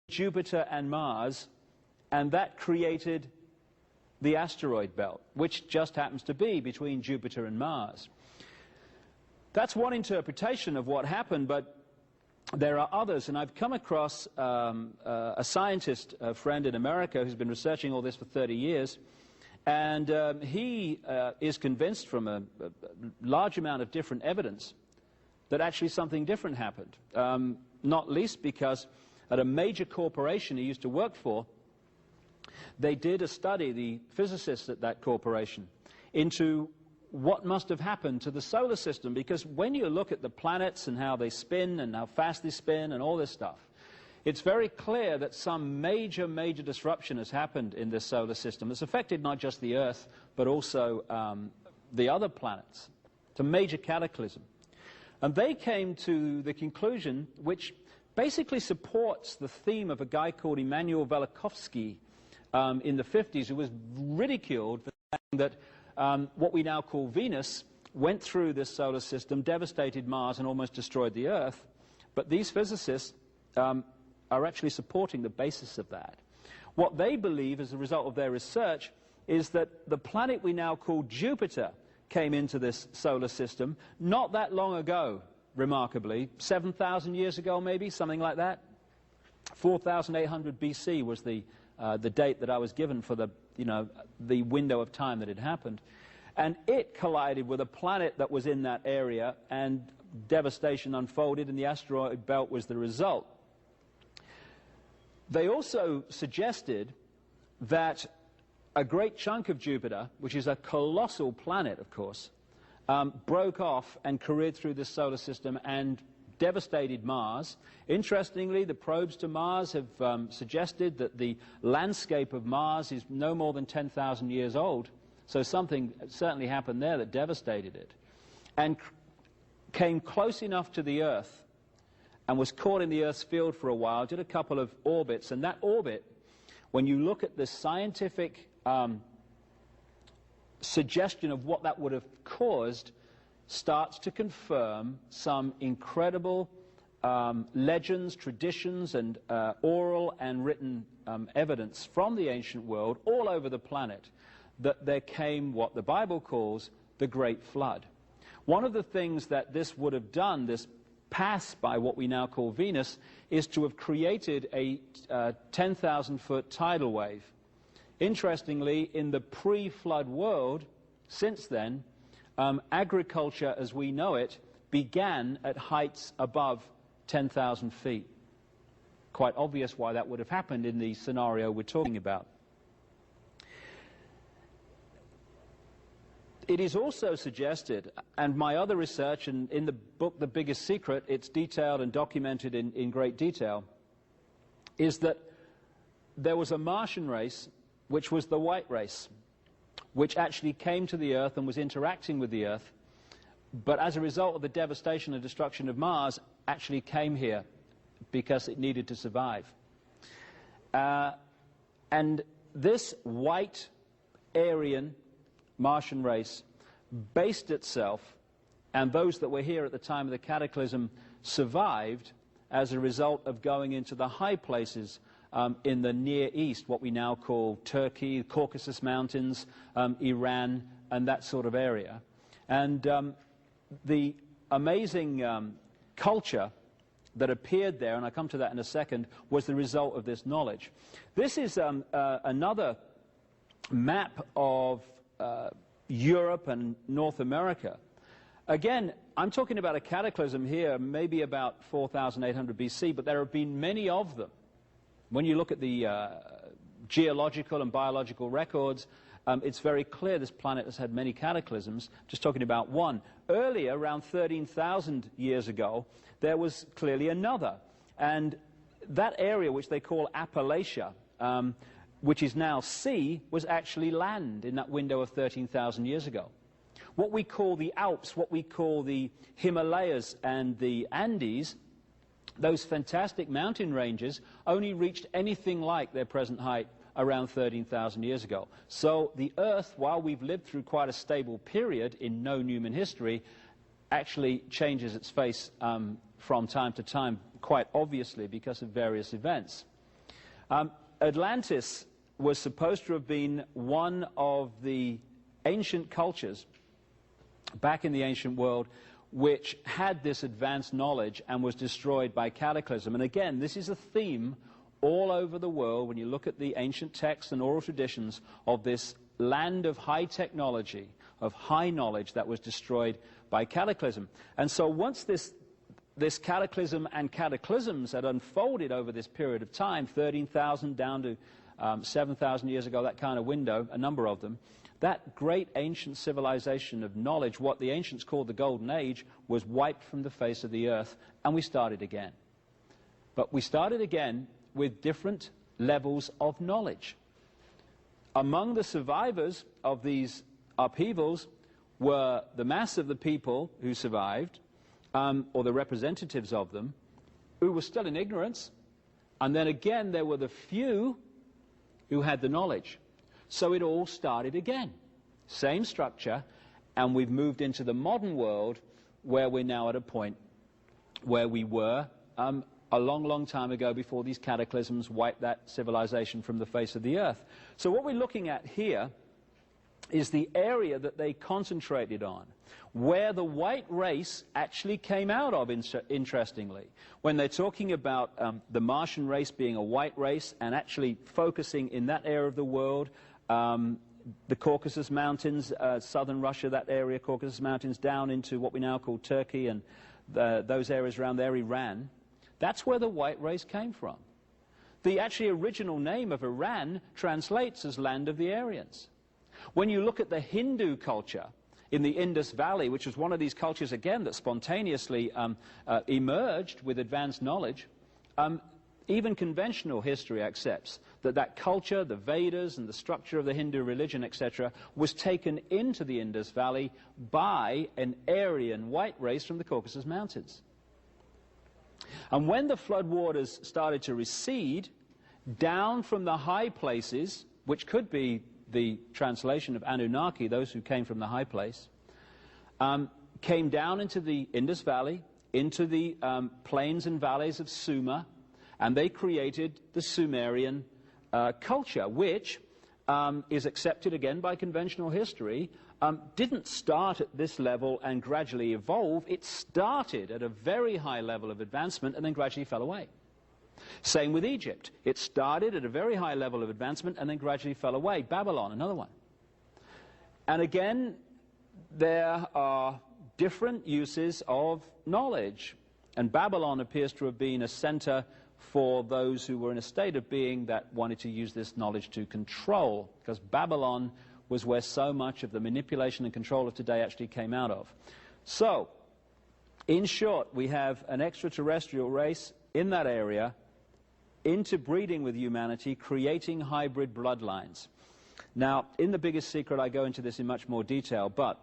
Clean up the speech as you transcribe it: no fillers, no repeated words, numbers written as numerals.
Jupiter and Mars, and that created the asteroid belt, which just happens to be between Jupiter and Mars. That's one interpretation of what happened, but there are others, and I've come across a scientist, a friend in America, who's been researching all this for 30 years, and he is convinced from a large amount of different evidence that actually something different happened, not least because at a major corporation he used to work for, they did a study, the physicists at that corporation, into what must have happened to the solar system, because when you look at the planets and how they spin and how fast they spin and all this stuff, it's very clear that some major disruption has happened in this solar system. It's affected not just the Earth, but also the other planets. It's a major cataclysm. And they came to the conclusion, which basically supports the theme of a guy called Immanuel Velikovsky in the 50s, who was ridiculed for saying that what we now call Venus went through this solar system, devastated Mars, and almost destroyed the Earth. But these physicists are actually supporting the basis of that. What they believe as a result of their research is that the planet we now call Jupiter came into this solar system not that long ago, remarkably, 7,000 years ago maybe, something like that. 4,800 BC was the date that I was given for the window of time that it happened. And it collided with a planet that was in that area, and devastation unfolded, and the asteroid belt was the result. They also suggested that a great chunk of Jupiter, which is a colossal planet, of course, broke off and careered through the solar system and devastated Mars. Interestingly, the probes to Mars have suggested that the landscape of Mars is no more than 10,000 years old, so something certainly happened there that devastated it, and came close enough to the Earth and was caught in the Earth's field for a while, did a couple of orbits, and that orbit, when you look at the scientific suggestion of what that would have caused, starts to confirm some incredible legends, traditions, and oral and written evidence from the ancient world all over the planet that there came what the Bible calls the Great Flood. One of the things that this would have done, this pass by what we now call Venus, is to have created a 10,000-foot tidal wave. Interestingly, in the pre-flood world, since then, agriculture as we know it began at heights above 10,000 feet. Quite obvious why that would have happened in the scenario we're talking about. It is also suggested, and my other research, and in the book The Biggest Secret, it's detailed and documented in great detail, is that there was a Martian race, which was the white race, which actually came to the Earth and was interacting with the Earth, but as a result of the devastation and destruction of Mars, actually came here because it needed to survive. And this white Aryan Martian race based itself, and those that were here at the time of the cataclysm survived as a result of going into the high places in the Near East, what we now call Turkey, Caucasus Mountains, Iran, and that sort of area. And the amazing culture that appeared there, and I'll come to that in a second, was the result of this knowledge. This is another map of Europe and North America. Again, I'm talking about a cataclysm here, maybe about 4,800 BC, but there have been many of them. When you look at the geological and biological records, it's very clear this planet has had many cataclysms. Just talking about one. Earlier, around 13,000 years ago, there was clearly another. And that area, which they call Appalachia, which is now sea, was actually land in that window of 13,000 years ago. What we call the Alps, what we call the Himalayas and the Andes, those fantastic mountain ranges, only reached anything like their present height around 13,000 years ago. So the Earth, while we've lived through quite a stable period in known human history, actually changes its face from time to time, quite obviously because of various events. Atlantis was supposed to have been one of the ancient cultures back in the ancient world which had this advanced knowledge and was destroyed by cataclysm. And again, this is a theme all over the world when you look at the ancient texts and oral traditions of this land of high technology, of high knowledge that was destroyed by cataclysm. And so once this cataclysm and cataclysms had unfolded over this period of time, 13,000 down to 7,000 years ago, that kind of window, a number of them, that great ancient civilization of knowledge, what the ancients called the Golden Age, was wiped from the face of the earth, and we started again. But we started again with different levels of knowledge. Among the survivors of these upheavals were the mass of the people who survived, or the representatives of them, who were still in ignorance, and then again there were the few who had the knowledge. So it all started again. Same structure, and we've moved into the modern world where we're now at a point where we were a long, long time ago before these cataclysms wiped that civilization from the face of the earth. So what we're looking at here is the area that they concentrated on, where the white race actually came out of, interestingly. When they're talking about the Martian race being a white race and actually focusing in that area of the world, the Caucasus Mountains, southern Russia, that area, Caucasus Mountains, down into what we now call Turkey and those areas around there, Iran, that's where the white race came from. The actually original name of Iran translates as land of the Aryans. When you look at the Hindu culture in the Indus Valley, which was one of these cultures, again, that spontaneously emerged with advanced knowledge, even conventional history accepts that that culture, the Vedas and the structure of the Hindu religion, etc., was taken into the Indus Valley by an Aryan white race from the Caucasus Mountains. And when the floodwaters started to recede, down from the high places, which could be the translation of Anunnaki, those who came from the high place, came down into the Indus Valley, into the plains and valleys of Sumer, and they created the Sumerian culture, which is accepted again by conventional history, didn't start at this level and gradually evolve. It started at a very high level of advancement and then gradually fell away. Same with Egypt. It started at a very high level of advancement and then gradually fell away. Babylon, another one. And again, there are different uses of knowledge. And Babylon appears to have been a center for those who were in a state of being that wanted to use this knowledge to control, because Babylon was where so much of the manipulation and control of today actually came out of. So, in short, we have an extraterrestrial race in that area, interbreeding with humanity, creating hybrid bloodlines. Now, in The Biggest Secret, I go into this in much more detail, but